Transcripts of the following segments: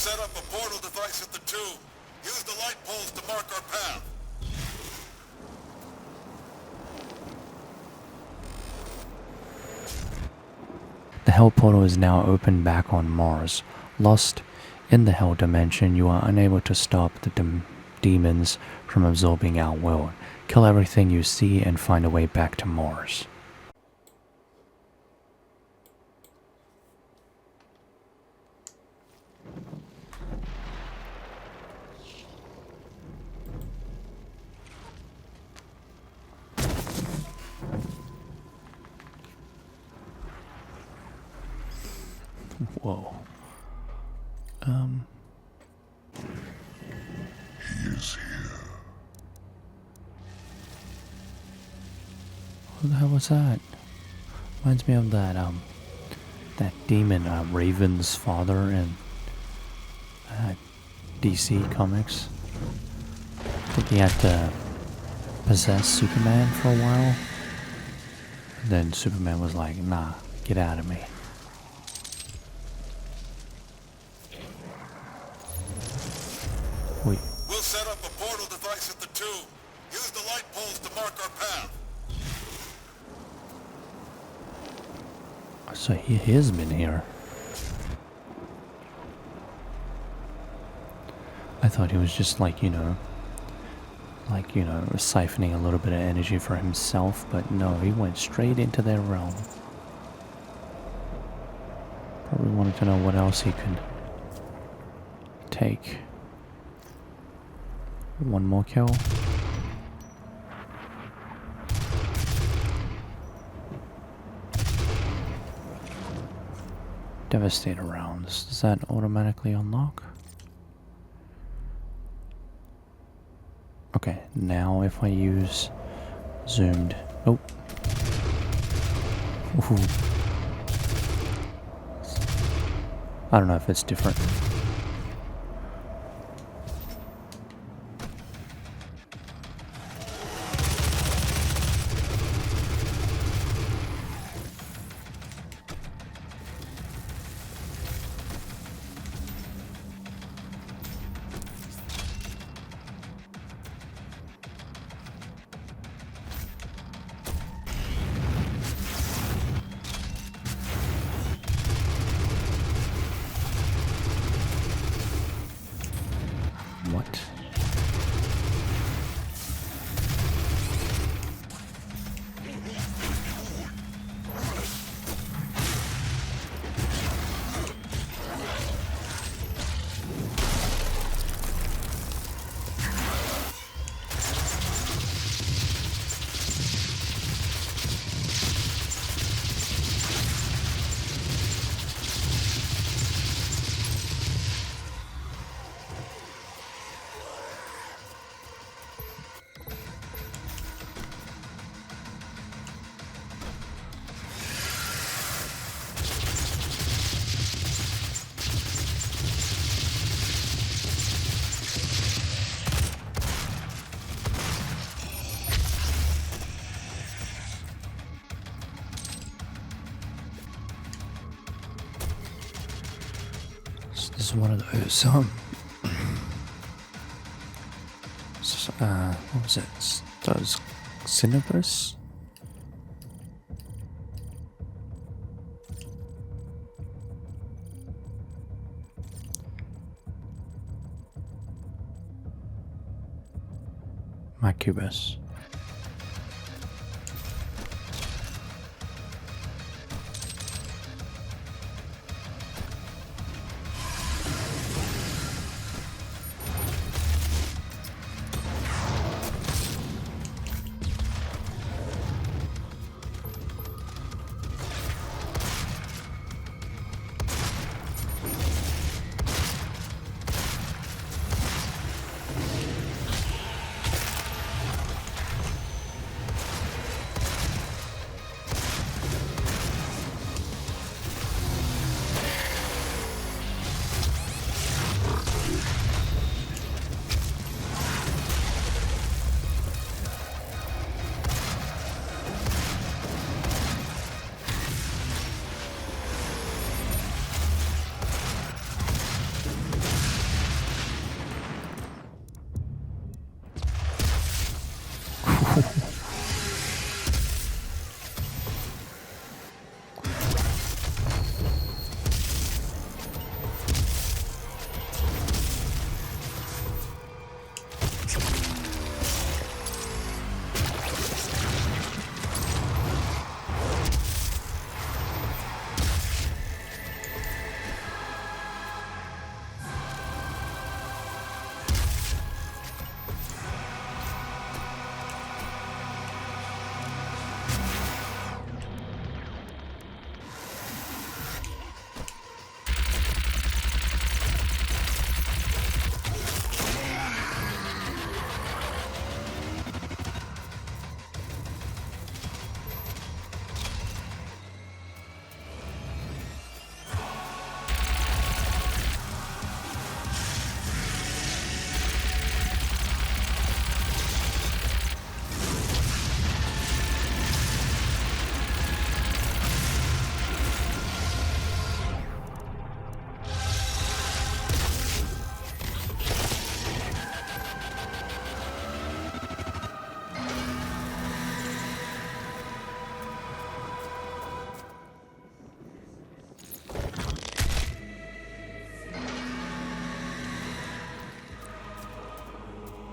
set up a portal device at the tomb. Use the light poles to mark our path. The Hell Portal is now open back on Mars. Lost in the Hell Dimension, you are unable to stop the demons from absorbing our world. Kill everything you see and find a way back to Mars. Whoa. He is here. What the hell was that? Reminds me of that demon, Raven's father in DC Comics. I think he had to possess Superman for a while. And then Superman was like, nah, get out of me. Wait. We'll set up a portal device at the tomb. Use the light poles to mark our path. So he has been here. I thought he was just like, siphoning a little bit of energy for himself, but no, he went straight into their realm. Probably wanted to know what else he could take. One more kill. Devastator rounds. Does that automatically unlock? Okay, now if I use zoomed. Oh. Ooh. I don't know if it's different. What? This is one of those, what was it? Those Cinnabus? Macubus.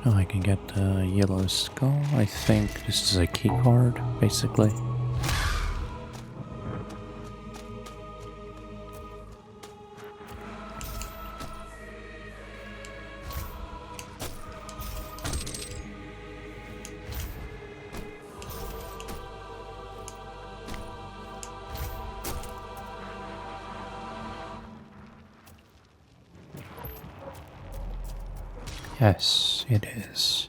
Oh, I can get the yellow skull. I think this is a key card, basically. Yes, it is.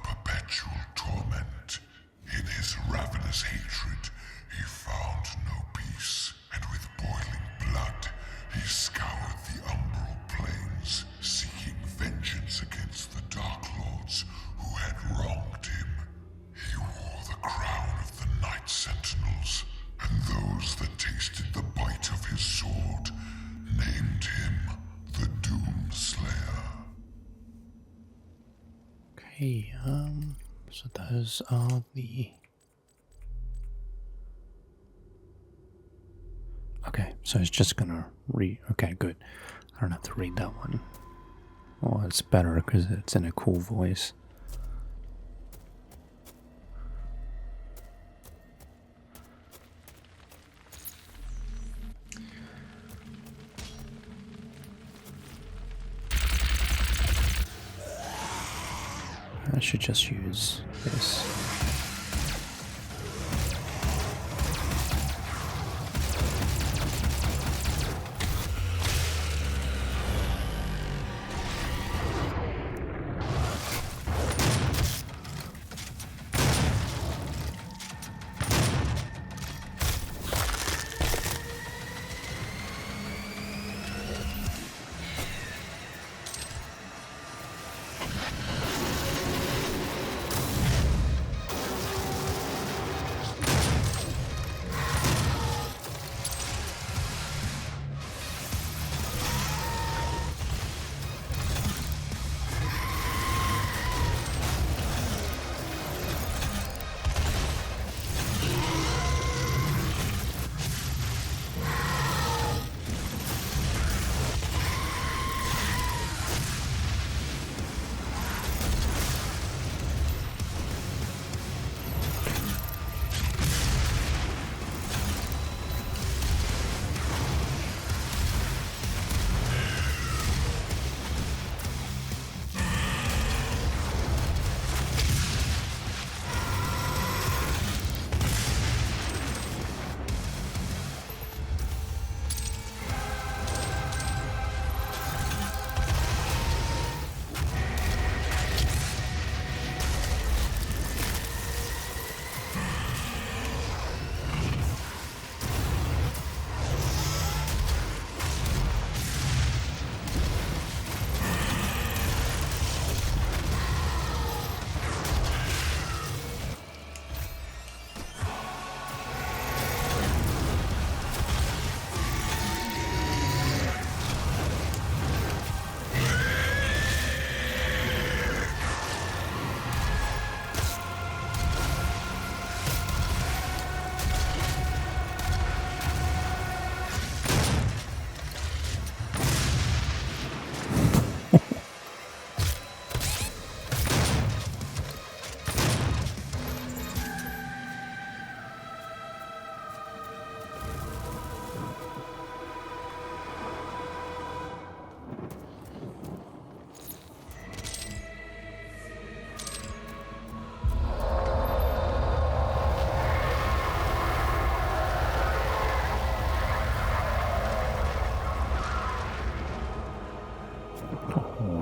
Perpetual torment. In his ravenous hatred, he found no peace, and with boiling blood, he scoured the umbral plains, seeking vengeance against the Dark Lords who had wronged him. He wore the crown of the Night Sentinels, and those that tasted the bite of his sword named him the Doom Slayer. Okay, so those are the... Okay, so it's just gonna read... Okay, good. I don't have to read that one. Well, it's better because it's in a cool voice. I should just use this.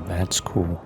that's cool.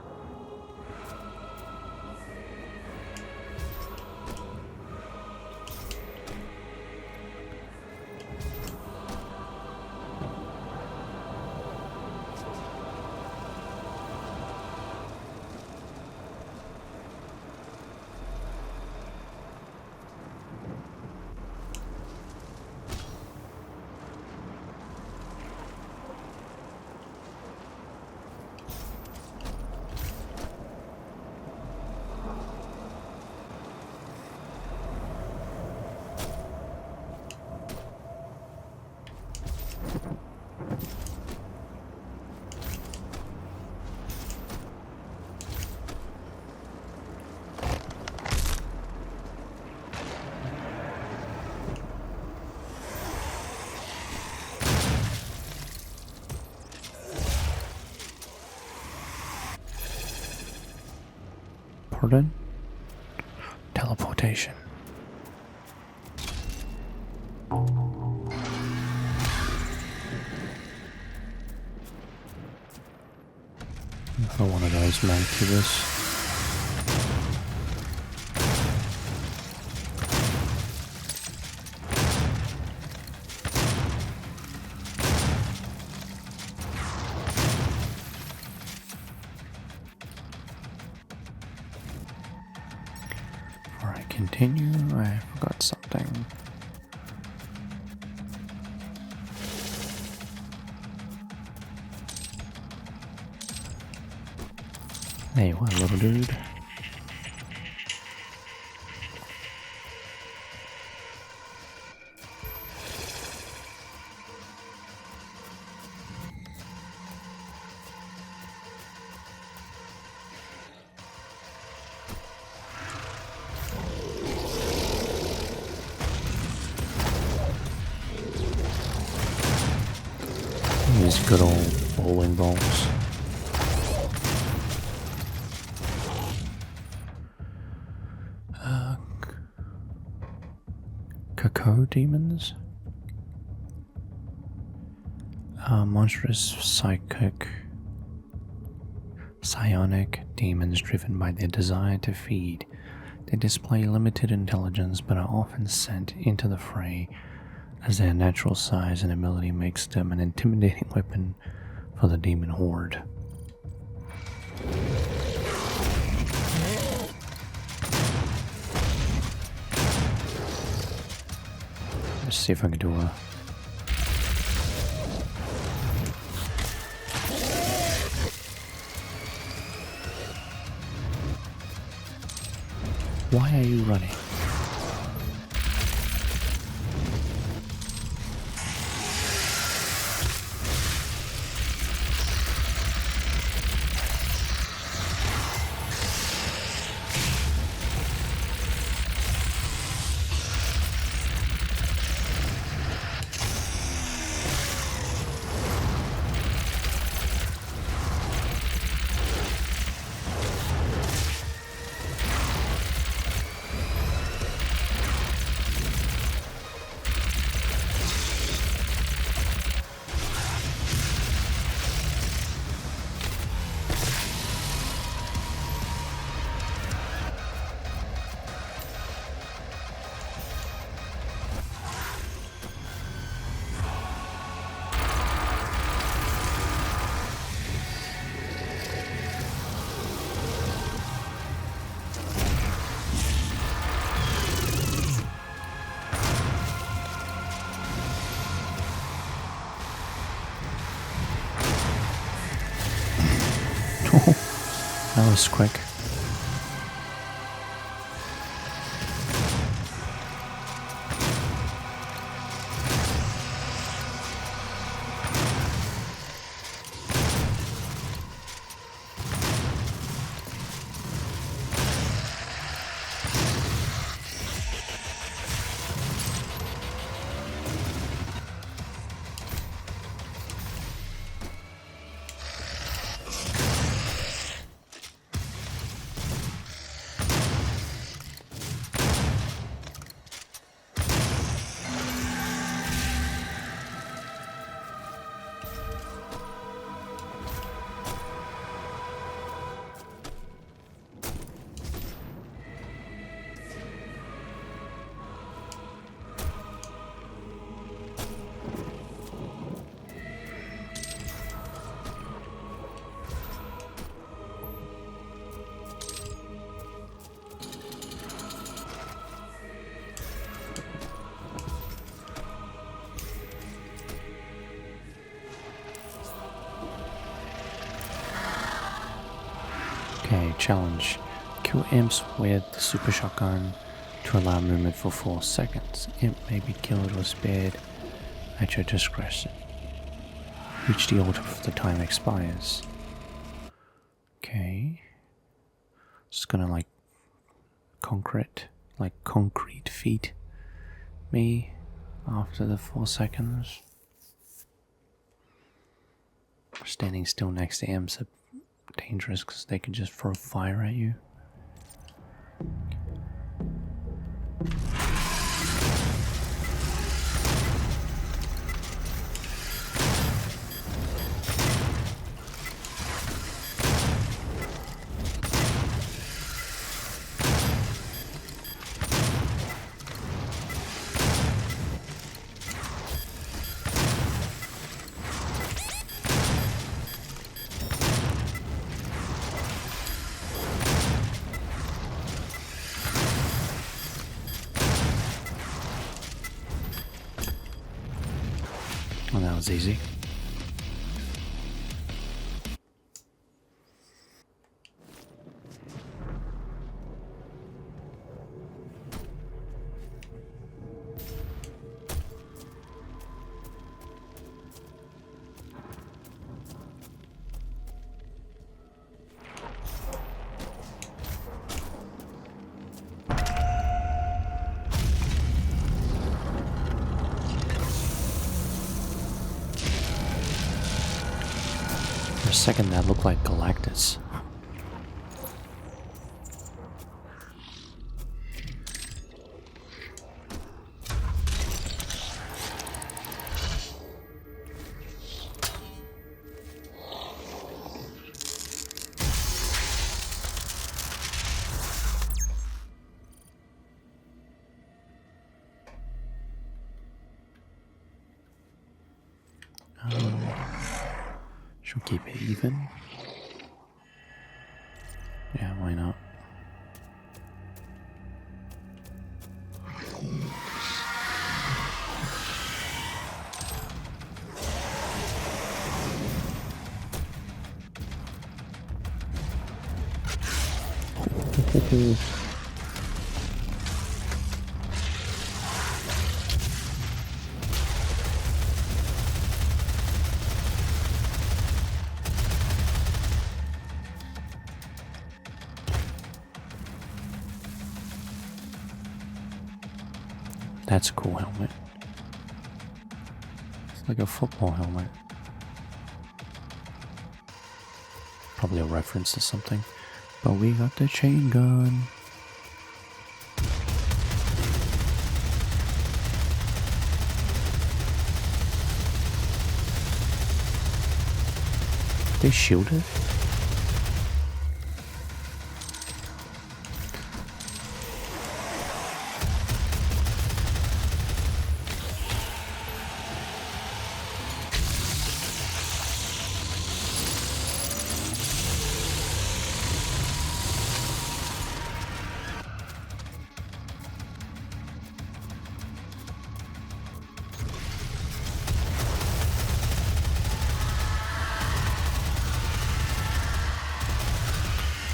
Pardon? Teleportation. Another one of those mancubus. Before I continue, I forgot something. Hey, what, little dude? These good old bowling balls. Cacao demons? Monstrous psionic demons driven by their desire to feed. They display limited intelligence but are often sent into the fray as their natural size and ability makes them an intimidating weapon for the demon horde. Let's see if I can do a... Why are you running? That was quick. challenge. Kill imps with the super shotgun to allow movement for 4 seconds. Imp may be killed or spared at your discretion. Reach the altar before the time expires. Okay. Just gonna like concrete feet me after the 4 seconds. Standing still next to imps are dangerous because they can just throw fire at you. Well, that was easy. For a second that looked like Galactus. Should keep it even. Yeah, why not? That's a cool helmet. It's like a football helmet. Probably a reference to something. But we got the chain gun. They shielded?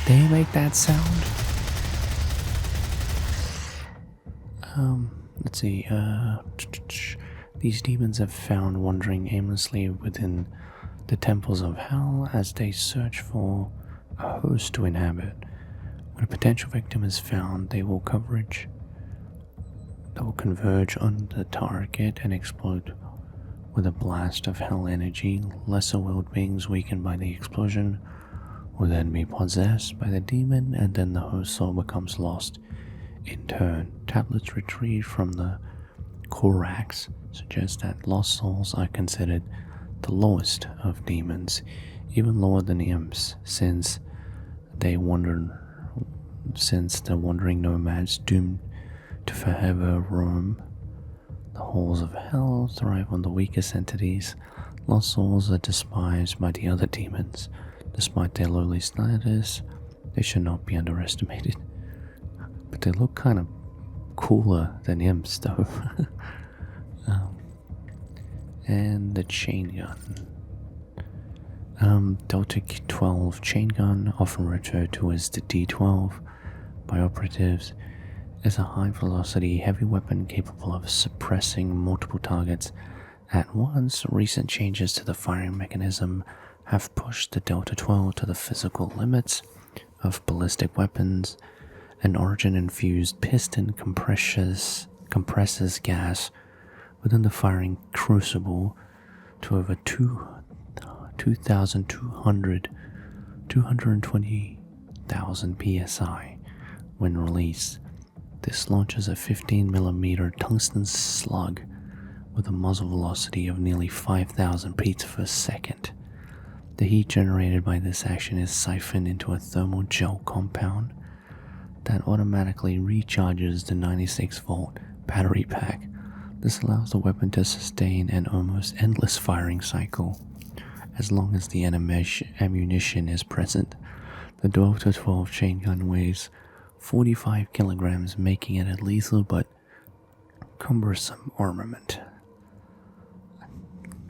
They make that sound? Let's see, these demons have found wandering aimlessly within the temples of hell as they search for a host to inhabit. When a potential victim is found, they will converge on the target and explode with a blast of hell energy. Lesser willed beings weakened by the explosion will then be possessed by the demon, and then the host soul becomes lost in turn. Tablets retrieved from the Korax suggest that lost souls are considered the lowest of demons, even lower than imps, since the wandering nomads doomed to forever roam the halls of hell thrive on the weakest entities. Lost souls are despised by the other demons. Despite their lowly status, they should not be underestimated. But they look kind of cooler than imps, though. And the chain gun. Delta 12 chain gun, often referred to as the D12 by operatives, is a high-velocity heavy weapon capable of suppressing multiple targets at once. Recent changes to the firing mechanism have pushed the Delta 12 to the physical limits of ballistic weapons. An origin-infused piston compresses gas within the firing crucible to over 220,000 psi when released. This launches a 15mm tungsten slug with a muzzle velocity of nearly 5,000 beats per second. The heat generated by this action is siphoned into a thermal gel compound that automatically recharges the 96-volt battery pack. This allows the weapon to sustain an almost endless firing cycle as long as the ammunition is present. The Delta 12 chain gun weighs 45 kilograms, making it a lethal but cumbersome armament.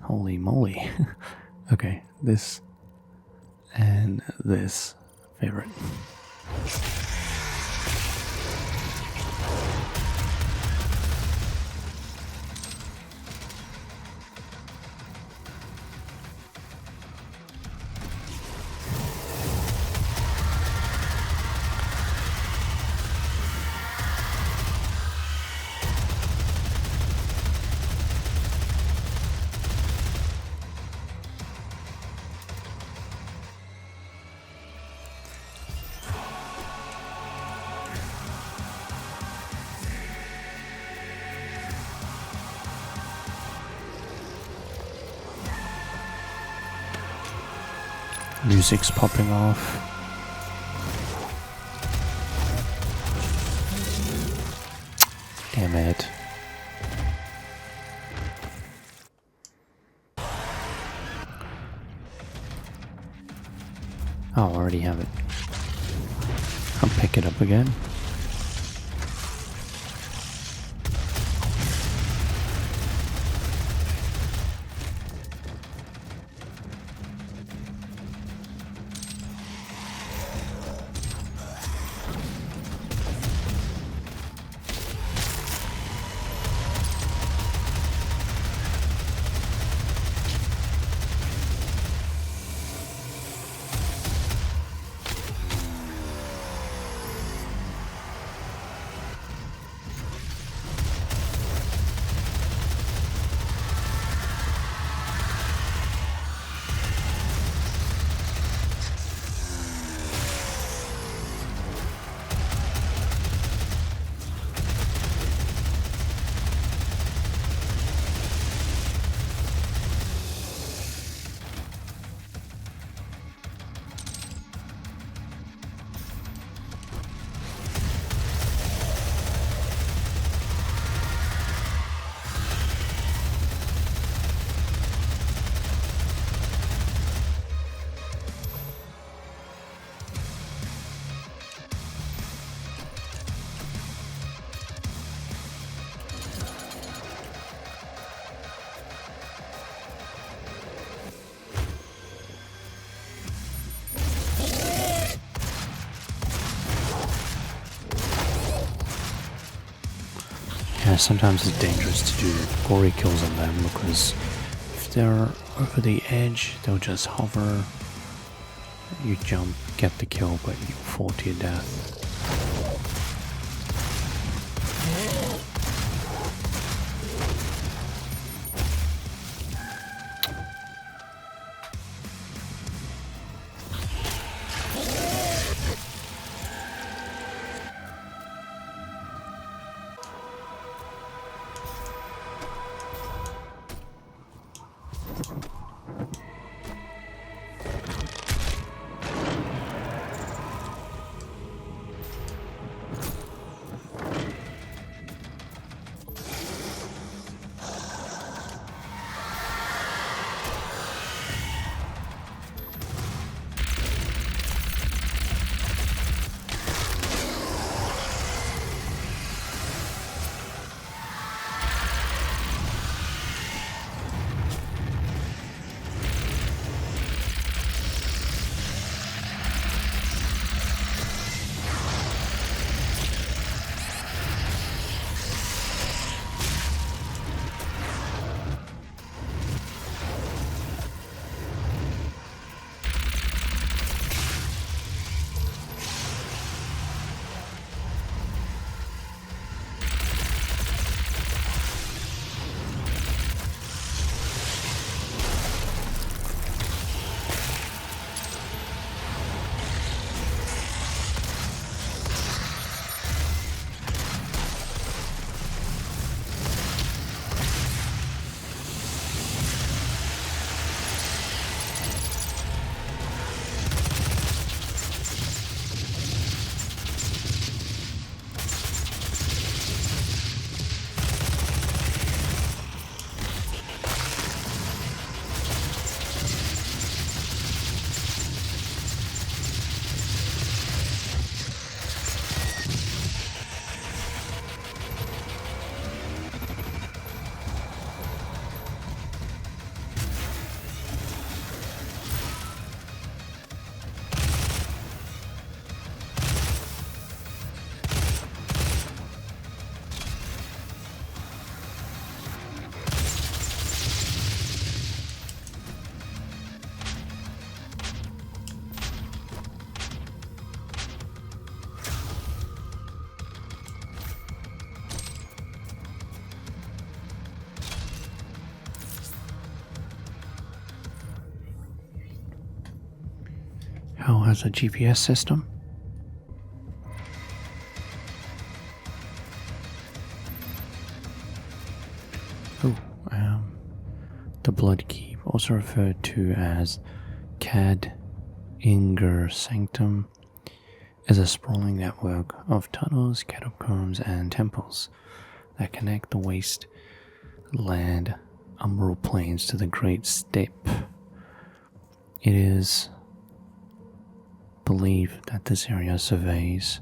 Holy moly. Okay, this and this favorite. Music's popping off. Damn it. Oh, I already have it. I'll pick it up again. Yeah, sometimes it's dangerous to do gory kills on them because if they're over the edge, they'll just hover. You jump, get the kill, but you fall to your death. Hell has a GPS system. Oh, the Blood Keep, also referred to as Kadingir Sanctum, is a sprawling network of tunnels, catacombs, and temples that connect the wasteland umbral plains to the Great Steppe. It is believed that this area serves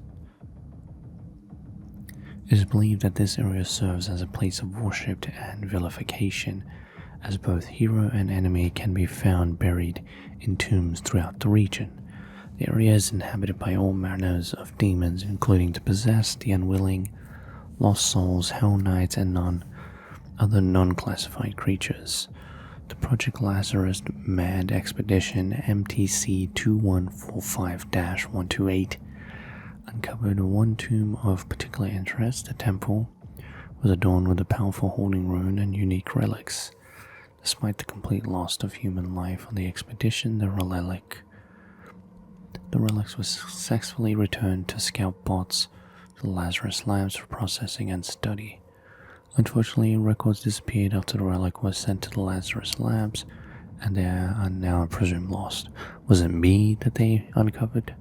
as a place of worship and vilification, as both hero and enemy can be found buried in tombs throughout the region. The area is inhabited by all manners of demons, including the possessed, the unwilling, lost souls, hell knights, and other non-classified creatures. The Project Lazarus Mad Expedition MTC 2145-128 uncovered one tomb of particular interest. The temple was adorned with a powerful holding rune and unique relics. Despite the complete loss of human life on the expedition, the relics were successfully returned to scout bots to the Lazarus Labs for processing and study. Unfortunately, records disappeared after the relic was sent to the Lazarus Labs, and they are now presumed lost. Was it me that they uncovered?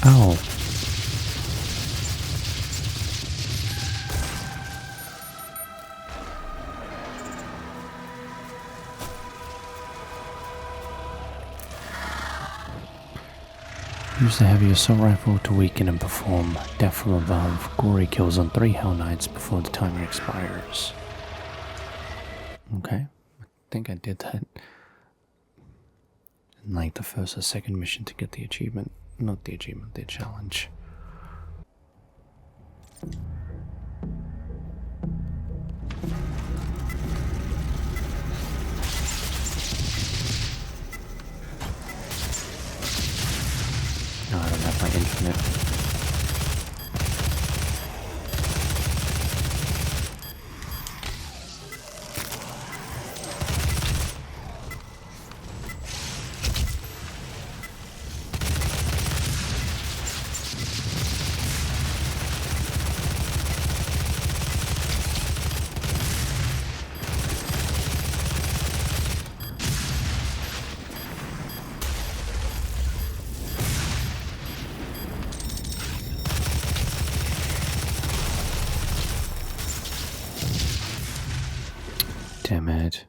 Oh. Use the heavy assault rifle to weaken and perform death from above. Gory kills on 3 Hell Knights before the timer expires. Okay, I think I did that in like the first or second mission to get the achievement. Not the achievement, the challenge. No, I don't have my infinite. Damn it.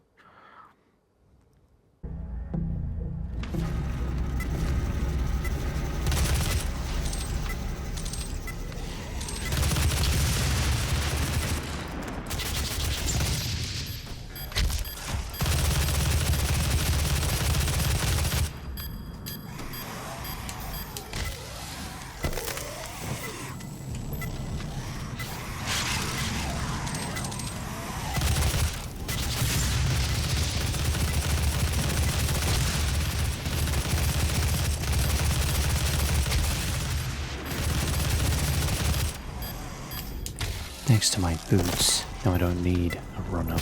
Thanks to my boots, now I don't need a run-up.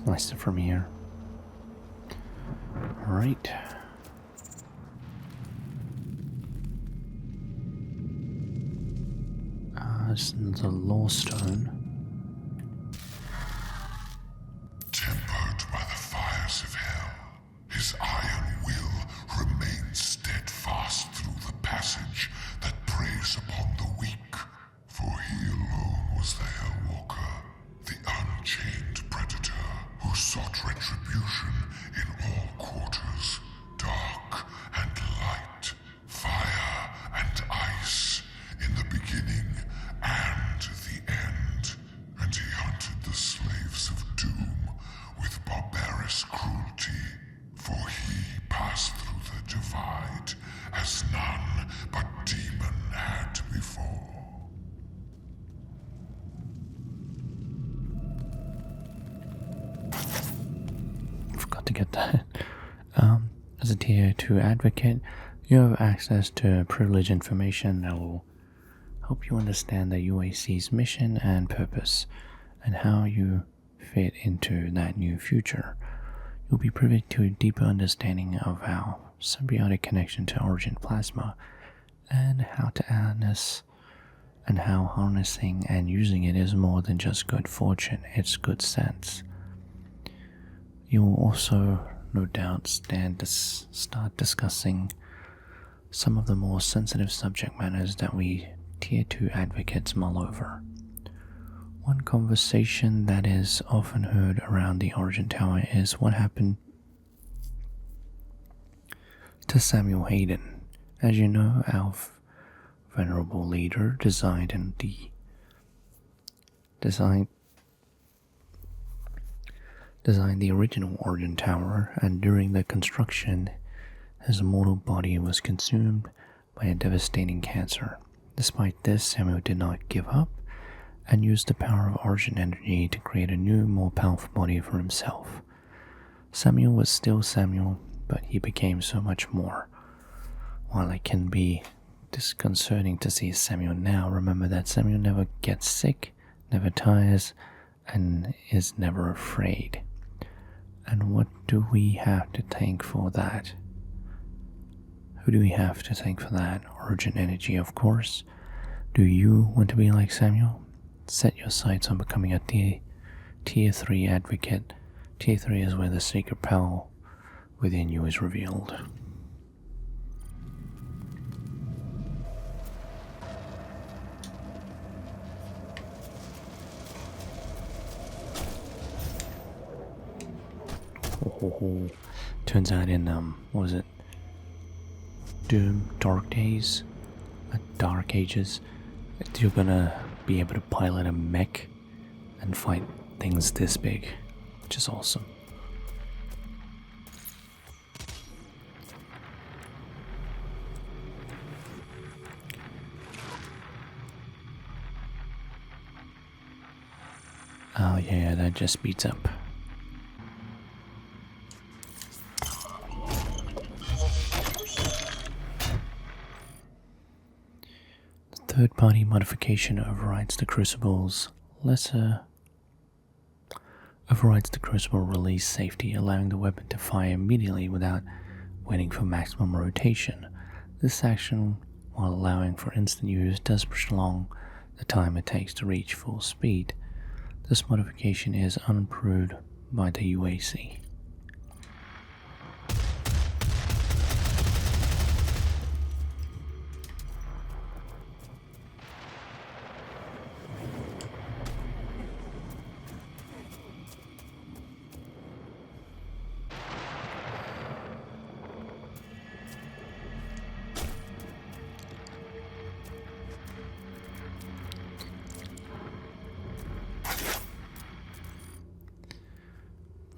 Nice from here. Alright. This is a law stone. Tempered by the fires of hell, his iron will remains steadfast through the passage that preys upon the weak. For he alone was the Hellwalker, the unchained predator who sought retribution in all quarters, dark and light, fire and ice, in the beginning and the end. And he hunted the slaves of doom with barbarous cruelty, for he passed through the divide as none but demon had before. Forgot to get that. As a tier 2 advocate, you have access to privileged information that will help you understand the UAC's mission and purpose, and how you fit into that new future. You'll be privy to a deeper understanding of our symbiotic connection to Origin Plasma, and how to harness, and how harnessing and using it is more than just good fortune, it's good sense. You will also, no doubt, start discussing some of the more sensitive subject matters that we Tier 2 advocates mull over. One conversation that is often heard around the Origin Tower is what happened to Samuel Hayden. As you know, our venerable leader designed the original Origin Tower, and during the construction, his mortal body was consumed by a devastating cancer. Despite this, Samuel did not give up and used the power of Origin energy to create a new, more powerful body for himself. Samuel was still Samuel, but he became so much more. While it can be disconcerting to see Samuel now, remember that Samuel never gets sick, never tires, and is never afraid. And what do we have to thank for that? Who do we have to thank for that? Origin energy, of course. Do you want to be like Samuel? Set your sights on becoming a Tier 3 advocate. Tier 3 is where the sacred power within you is revealed. Turns out in, what was it? Doom, Dark Days, Dark Ages, you're gonna be able to pilot a mech and fight things this big, which is awesome. Oh yeah, that just speeds up. Third-party modification overrides the Crucible's Crucible release safety, allowing the weapon to fire immediately without waiting for maximum rotation. This action, while allowing for instant use, does prolong the time it takes to reach full speed. This modification is unapproved by the UAC.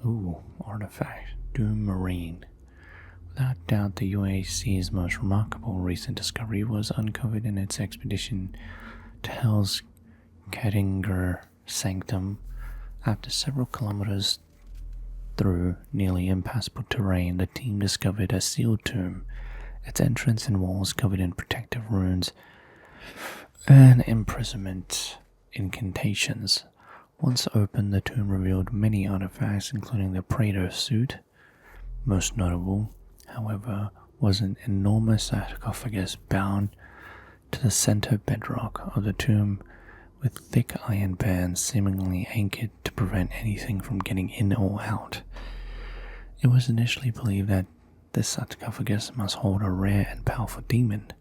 Ooh, artifact, Doom Marine. Without doubt, the UAC's most remarkable recent discovery was uncovered in its expedition to Hell's Kadingir Sanctum. After several kilometers through nearly impassable terrain, the team discovered a sealed tomb, its entrance and walls covered in protective runes and imprisonment incantations. Once opened, the tomb revealed many artifacts, including the Praetor suit. Most notable, however, was an enormous sarcophagus bound to the center bedrock of the tomb with thick iron bands seemingly anchored to prevent anything from getting in or out. It was initially believed that this sarcophagus must hold a rare and powerful demon,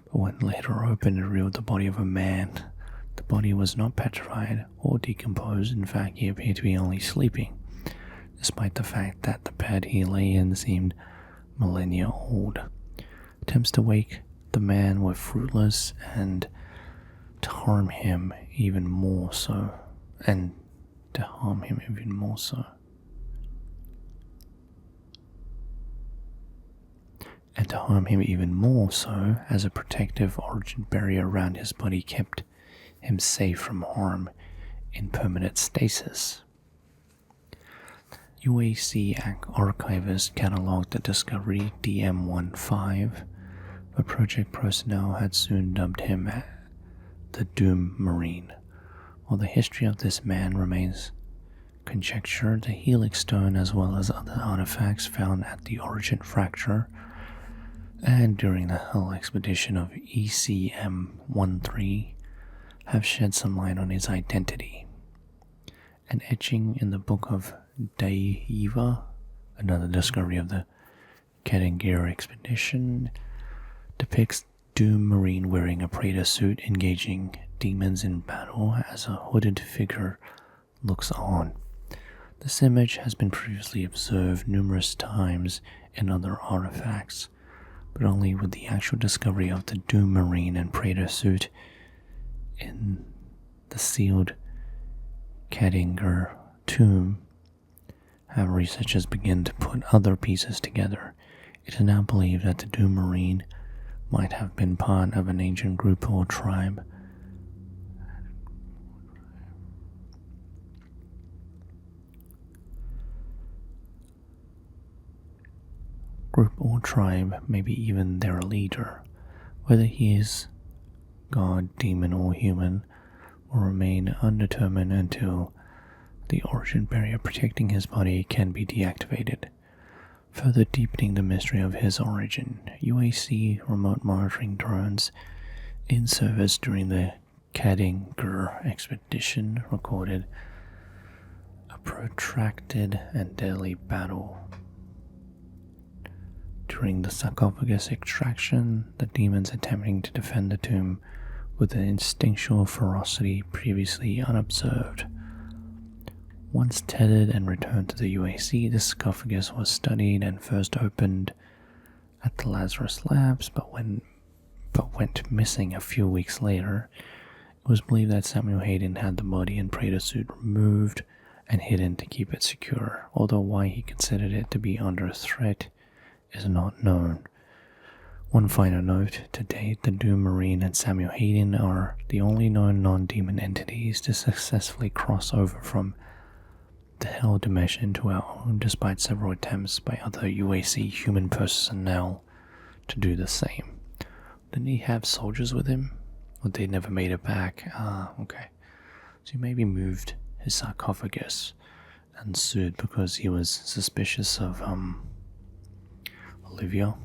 but when later opened it revealed the body of a man. The body was not petrified or decomposed, in fact he appeared to be only sleeping, despite the fact that the bed he lay in seemed millennia old. Attempts to wake the man were fruitless, and to harm him even more so. As a protective origin barrier around his body kept him safe from harm in permanent stasis. UAC archivists cataloged the discovery DM-15, but project personnel had soon dubbed him the Doom Marine. While the history of this man remains conjecture, the Helix Stone as well as other artifacts found at the Origin Fracture and during the Hell expedition of ECM-13 have shed some light on his identity. An etching in the Book of Daiva, another discovery of the Kadingir expedition, depicts Doom Marine wearing a Praetor suit engaging demons in battle as a hooded figure looks on. This image has been previously observed numerous times in other artifacts, but only with the actual discovery of the Doom Marine and Praetor suit in the sealed Kadingir tomb have researchers begin to put other pieces together. It is now believed that the Doom Marine might have been part of an ancient group or tribe maybe even their leader. Whether he is god, demon, or human will remain undetermined until the origin barrier protecting his body can be deactivated, further deepening the mystery of his origin. UAC remote monitoring drones in service during the Kadingir expedition recorded a protracted and deadly battle. During the sarcophagus extraction, the demons attempting to defend the tomb with an instinctual ferocity previously unobserved. Once tethered and returned to the UAC, the sarcophagus was studied and first opened at the Lazarus Labs, but went missing a few weeks later. It was believed that Samuel Hayden had the body and Praetor suit removed and hidden to keep it secure, although why he considered it to be under threat is not known. One final note, to date the Doom Marine and Samuel Hayden are the only known non-demon entities to successfully cross over from the Hell dimension to our own, despite several attempts by other UAC human personnel to do the same. Didn't he have soldiers with him? Or they never made it back? Okay. So he maybe moved his sarcophagus and sued because he was suspicious of Olivia.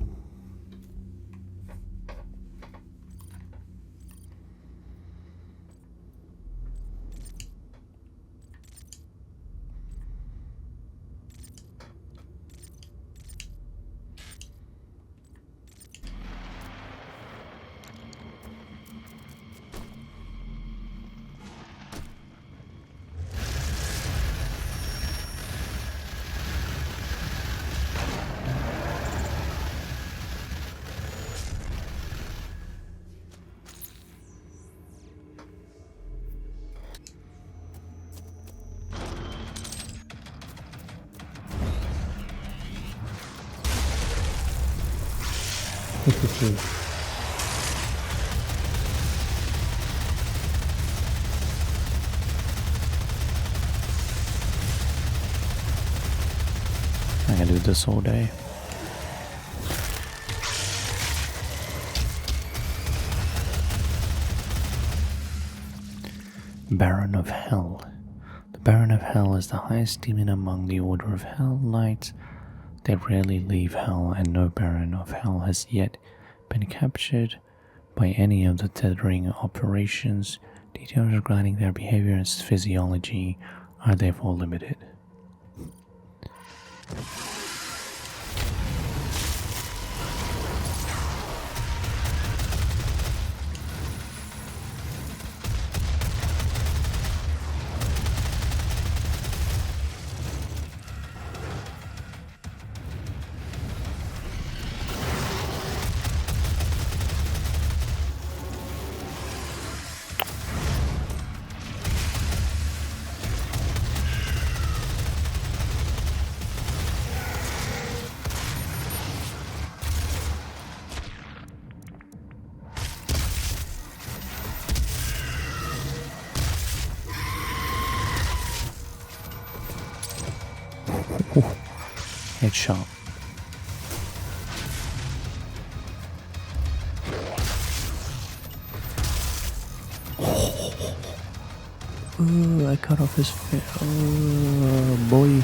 I can do this all day. Baron of Hell. The Baron of Hell is the highest demon among the Order of Hell Knights. They rarely leave Hell, and no Baron of Hell has yet been captured by any of the tethering operations. Details regarding their behavior and physiology are therefore limited. Headshot. Oh, I cut off his face. Oh, boy.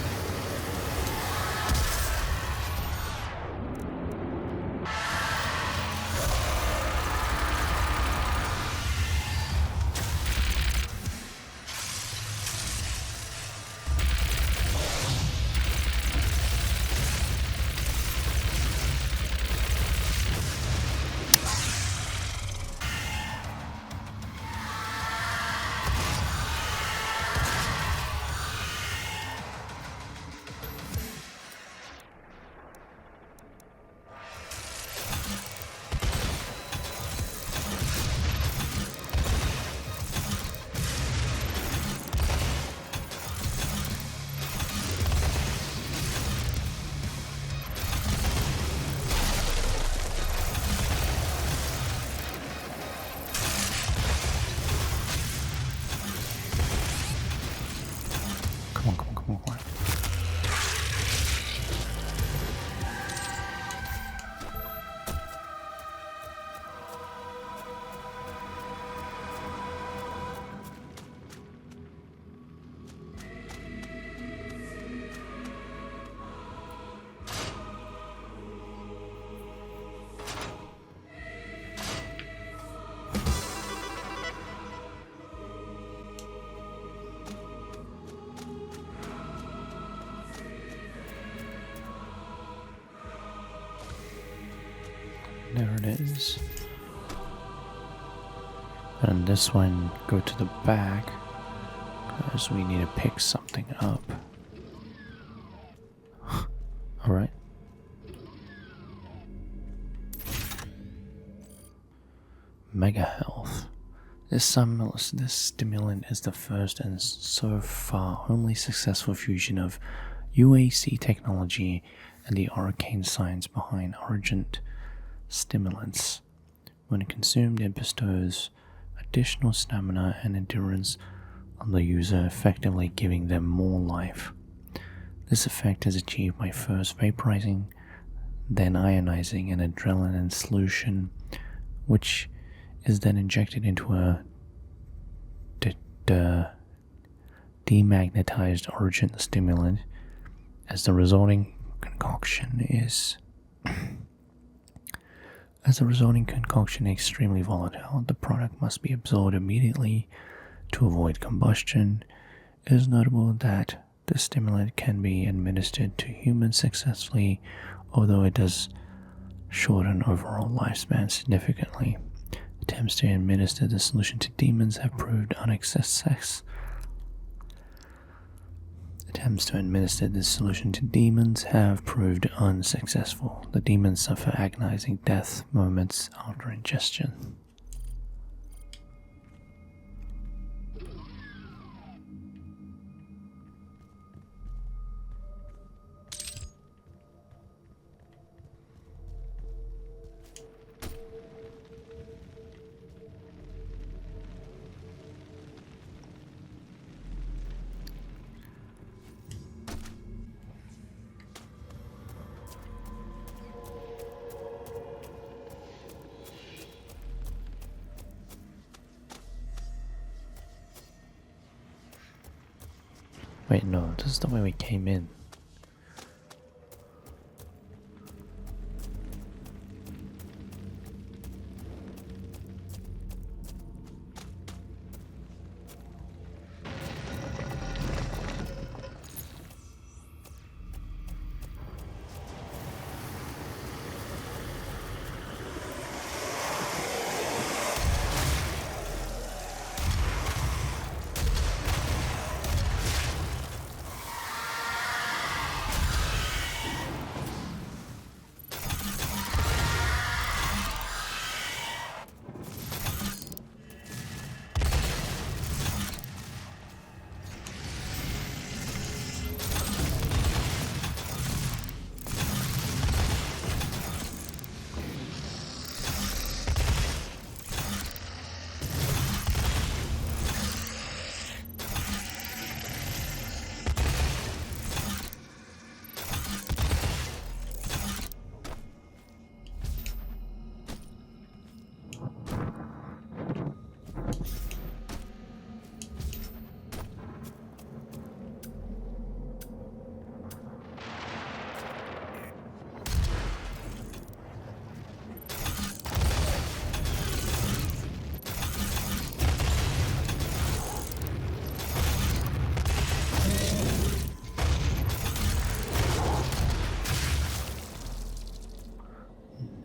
Come on. There it is. And this one, go to the back, because we need to pick something up. Alright. Mega Health. This stimulant is the first and so far only successful fusion of UAC technology and the arcane science behind Argent stimulants. When consumed, it bestows additional stamina and endurance on the user, effectively giving them more life. This effect is achieved by first vaporizing, then ionizing an adrenaline solution, which is then injected into a demagnetized Argent stimulant. As the resulting concoction is extremely volatile, the product must be absorbed immediately to avoid combustion. It is notable that the stimulant can be administered to humans successfully, although it does shorten overall lifespan significantly. Attempts to administer the solution to demons have proved unsuccessful. The demons suffer agonizing death moments after ingestion. Wait, no, this is the way we came in.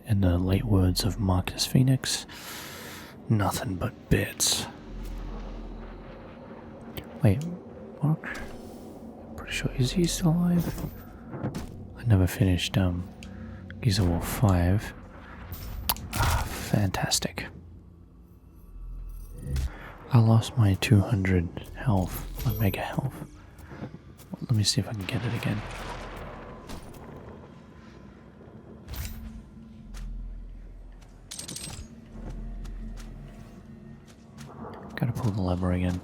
In the late words of Marcus Phoenix, nothing but bits. Wait, Mark? Pretty sure, is he still alive? I never finished Gears of War 5. Ah, fantastic. I lost my 200 health, my mega health. Let me see if I can get it again. Gotta pull the lever again.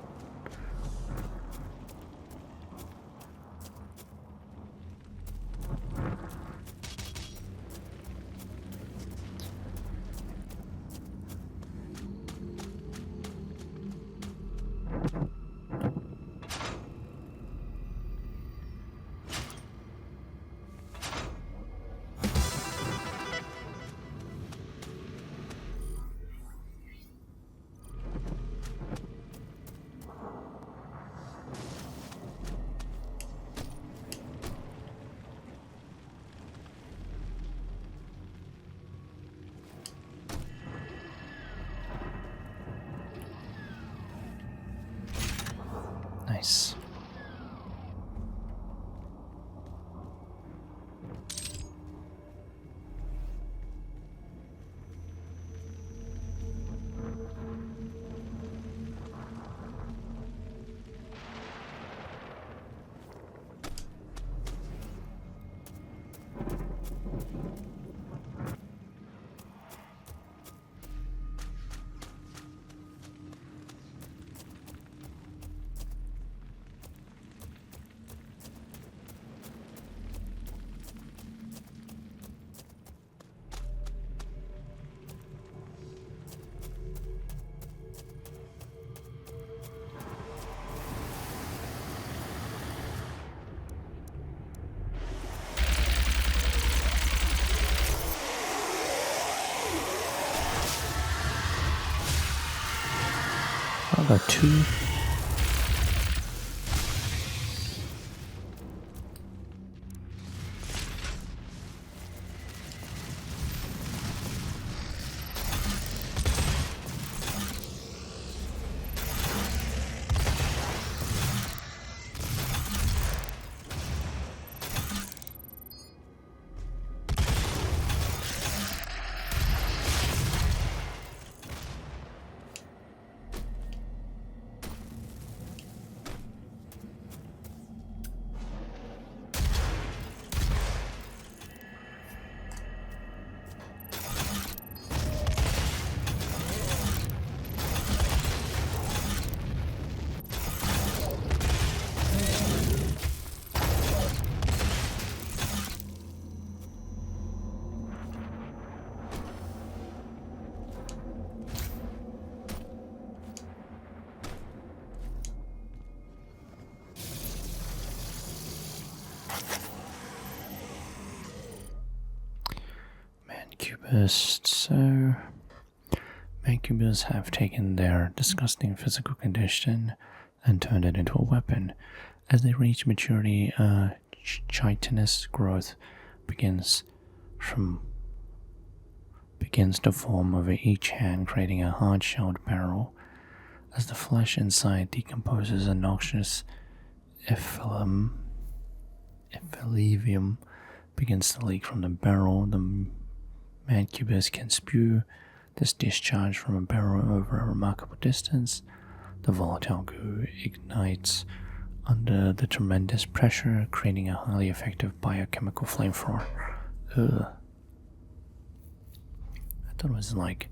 Nice. I got two. Mancubists. So, Mancubists have taken their disgusting physical condition and turned it into a weapon. As they reach maturity, chitinous growth begins to form over each hand, creating a hard-shelled barrel. As the flesh inside decomposes, a noxious effluvium begins to leak from the barrel. The Mancubus can spew this discharge from a barrel over a remarkable distance. The volatile goo ignites under the tremendous pressure, creating a highly effective biochemical flamethrower. Ugh. I thought it was like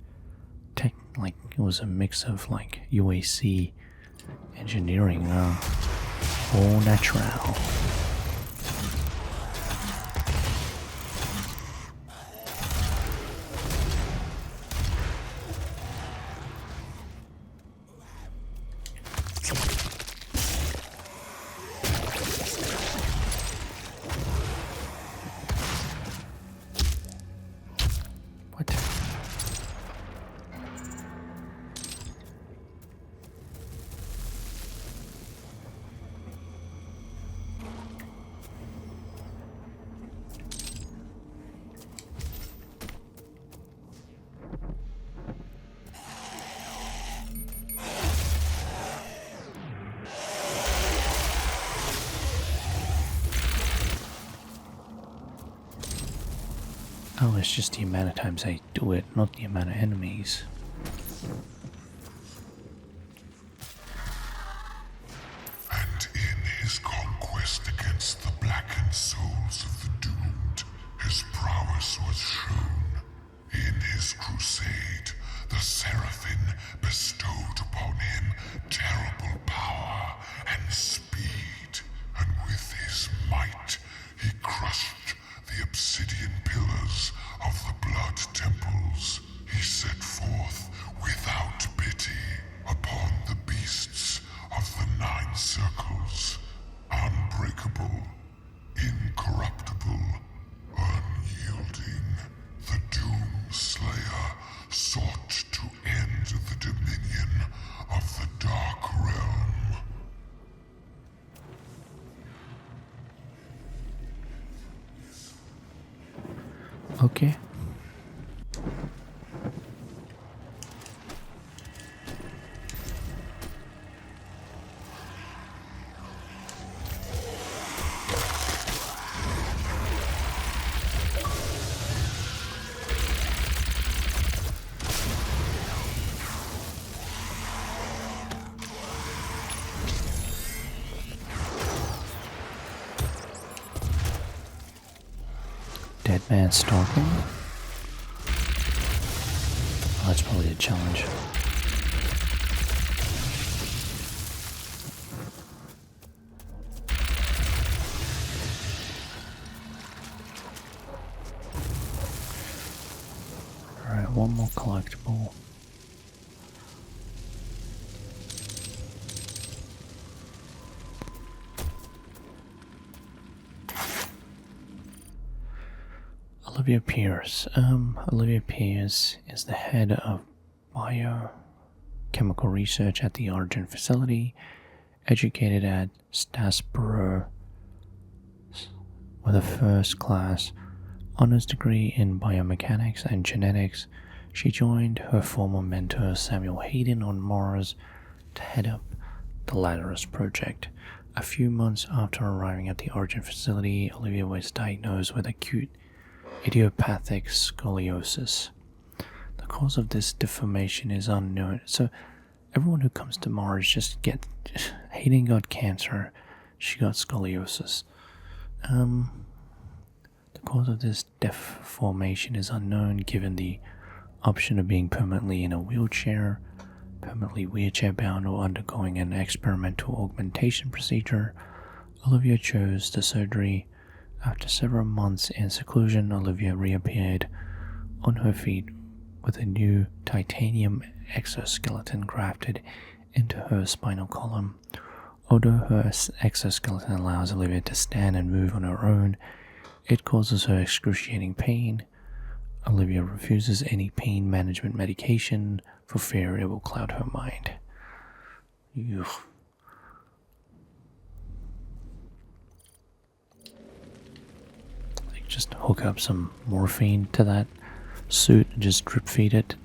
it was a mix of like UAC engineering, all natural. Oh, it's just the amount of times I do it, not the amount of enemies. And in his conquest against the blackened souls of the doomed, his prowess was shown. In his crusade, the Seraphim bestowed upon him terrible power and speed, and with his might he crushed the obsidian pillars of the blood temples. He set forth without pity upon the beasts of the 9 circles, unbreakable, incorruptible, unyielding. The Doom Slayer sought to end the dominion of the Dark Realm. Okay. Dead man stalking? Oh, that's probably a challenge. Alright, one more collectible. Olivia Pierce. Olivia Pierce is the head of biochemical research at the Origin facility, educated at Stassborough with a first-class honors degree in biomechanics and genetics. She joined her former mentor Samuel Hayden on Mars to head up the Lazarus project. A few months after arriving at the Origin facility, Olivia was diagnosed with acute idiopathic scoliosis. The cause of this deformation is unknown. So everyone who comes to Mars Hayden got cancer, she got scoliosis. The cause of this deformation is unknown, given the option of being permanently in a wheelchair, permanently wheelchair bound, or undergoing an experimental augmentation procedure. Olivia chose the surgery. After several months in seclusion, Olivia reappeared on her feet with a new titanium exoskeleton grafted into her spinal column. Although her exoskeleton allows Olivia to stand and move on her own, it causes her excruciating pain. Olivia refuses any pain management medication for fear it will cloud her mind. Ugh. Like just hook up some morphine to that suit and just drip feed it.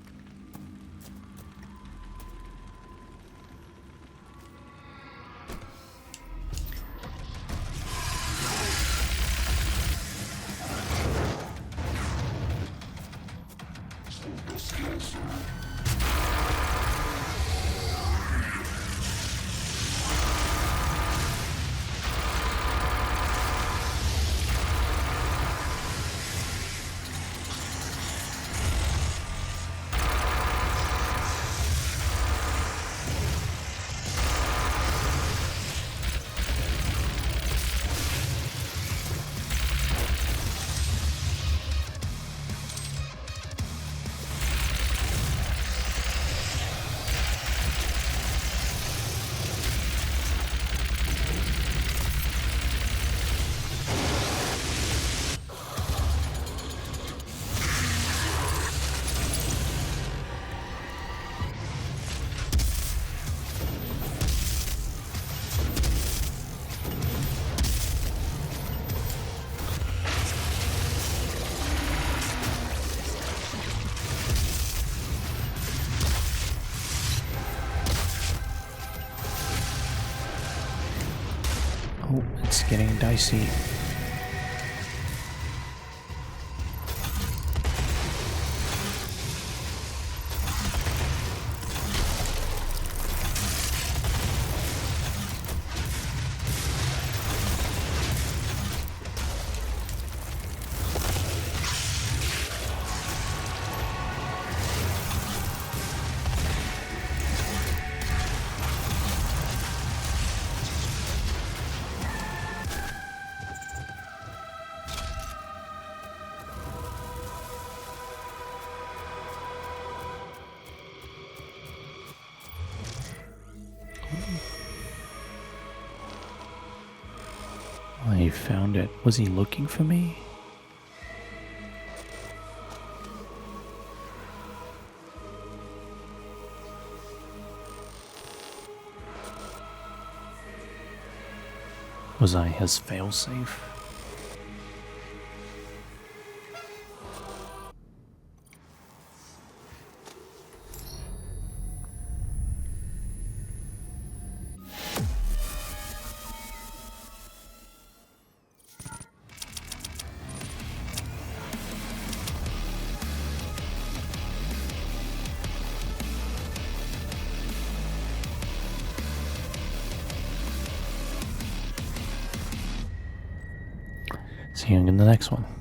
Oh, it's getting dicey. I found it. Was he looking for me? Was I his failsafe? See you in the next one.